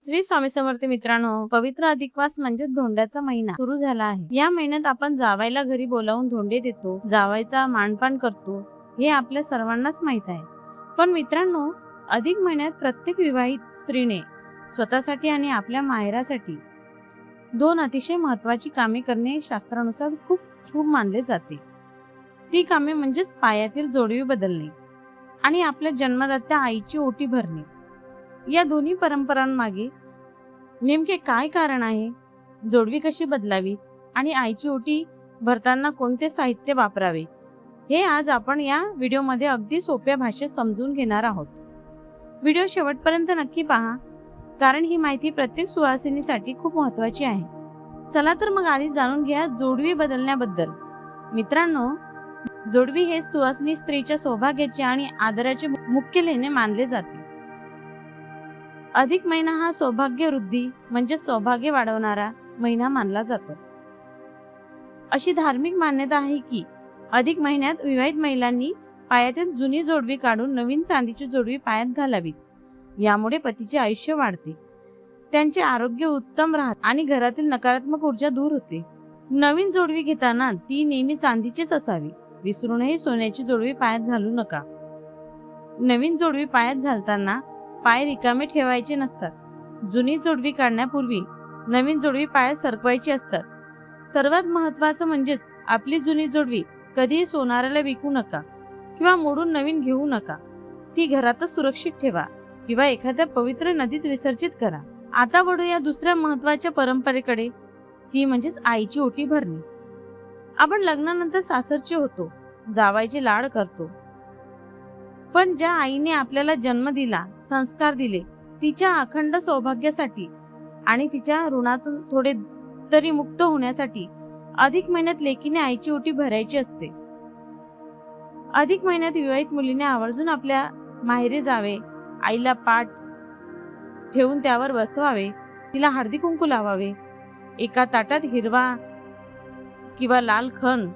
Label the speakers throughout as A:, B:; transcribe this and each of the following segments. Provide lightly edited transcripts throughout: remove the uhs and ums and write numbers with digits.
A: श्री स्वामी समर्थ मित्रांनो, पवित्र अधिक मास म्हणजे धोंड्याचा महिना सुरू झाला आहे। या महिन्यात आपण जावायला घरी बोलावून धोंडे देतो, जावायचा मानपान करतो, हे आपल्या सर्वांनाच माहित आहे। पण मित्रांनो, अधिक महिन्यात प्रत्येक विवाहित स्त्रीने स्वतःसाठी आणि आपल्या माहेरासाठी दोन अतिशय महत्त्वाची कामे करणे शास्त्रानुसार खूप शुभ मानले जाते। ती कामे म्हणजेच पायातील जोडवी बदलणे आणि आपल्या जन्मदात्या आईची ओटी भरणे। या दोन्ही परंपरांमागे नेमके काय कारण आहे, जोडवी कशी बदलावी आणि आईची ओटी भरताना कोणते साहित्य वापरावे, हे आज आपण या व्हिडिओमध्ये अगदी सोप्या भाषेत समजून घेणार आहोत। व्हिडिओ शेवटपर्यंत नक्की पहा, कारण ही माहिती प्रत्येक सुवासिनीसाठी खूप महत्त्वाची आहे। चला तर मग आधी जाणून घ्या जोडवी बदलण्याबद्दल। मित्रांनो, जोडवी हे सुवासिनी स्त्रीच्या सौभाग्याचे आणि आदराचे मुख्य लेणे मानले जाते। अधिक महिना हा सौभाग्य वृद्धी म्हणजे सौभाग्य वाढवणारा महिना मानला जातो। अशी धार्मिक मान्यता आहे की अधिक महिन्यात विवाहित महिलांनी पायातील जुनी जोडवी काढून नवीन चांदीची जोडवी पायात घालावी। यामुळे पतीचे आयुष्य वाढते, त्यांचे आरोग्य उत्तम राहते आणि घरातील नकारात्मक ऊर्जा दूर होते। नवीन जोडवी घेताना ती नेहमी चांदीचीच असावी, विसरूनही सोन्याची जोडवी पायात घालू नका। नवीन जोडवी पायात घालताना पाय रिकामे ठेवायचे नसतात। जुनी जोडवी काढण्यापूर्वी नवीन जोडवी पायात सरकवायची असतात। सर्वात महत्त्वाचं म्हणजेच आपली जुनी जोडवी कधीही सोनाराला विकू नका किंवा मोडून नवीन घेऊ नका। ती घरातच सुरक्षित ठेवा किंवा एखाद्या पवित्र नदीत विसर्जित करा। आता वळूया दुसऱ्या महत्त्वाच्या परंपरेकडे, ती म्हणजेच आईची ओटी भरणे। आपण लग्नानंतर सासरचे होतो, जावायचे लाड करतो, पण ज्या आईने आपल्याला जन्म दिला, संस्कार दिले, तिच्या अखंड सौभाग्यासाठी आणि तिच्या ऋणातून थोडे तरी मुक्त होण्यासाठी अधिक महिन्यात लेकीने आईची ओटी भरायची असते। अधिक महिन्यात विवाहित मुलीने आवर्जून आपल्या माहेरी जावे, आईला पाठ ठेवून त्यावर बसवावे, तिला हळदी कुंकू लावावे। एका ताटात हिरवा किंवा लाल खण,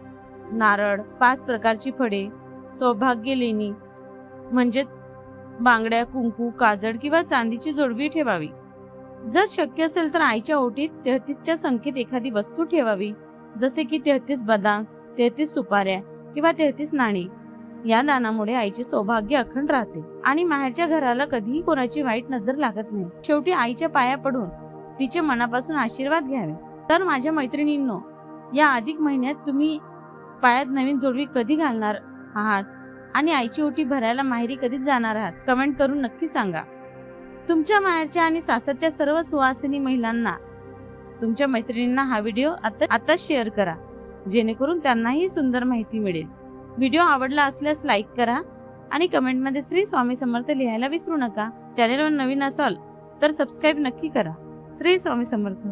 A: नारळ, 5 प्रकारची फळे, सौभाग्य लेणी म्हणजेच बांगड्या, कुंकू, काजळ किंवा चांदीची जोडवी ठेवावी। जर शक्य असेल तर आईच्या ओटीत 33च्या संख्येत एखादी वस्तू ठेवावी, जसे की 33 बदाम, 33 सुपाऱ्या किंवा 33 नाणी। या दानामुळे आईचे सौभाग्य अखंड राहते आणि माहेरच्या घराला कधीही कोणाची वाईट नजर लागत नाही। शेवटी आईच्या पाया पडून तिचे मनापासून आशीर्वाद घ्यावे। तर माझ्या मैत्रिणींनो, या अधिक महिन्यात तुम्ही पायात नवीन जोडवी कधी घालणार आहात आणि आईची ओटी भरायला माहेरी कधी जाणार आहात, कमेंट करून नक्की सांगा। तुमच्या माहेरच्या आणि सासरच्या सर्व सुवासिनी महिलांना, तुमच्या मैत्रिणींना हा व्हिडिओ आता शेअर करा, जेणेकरून त्यांनाही सुंदर माहिती मिळेल। व्हिडिओ आवडला असल्यास लाईक करा आणि कमेंटमध्ये श्री स्वामी समर्थ लिहायला विसरू नका। चॅनलवर नवीन असाल तर सबस्क्राईब नक्की करा। श्री स्वामी समर्थ।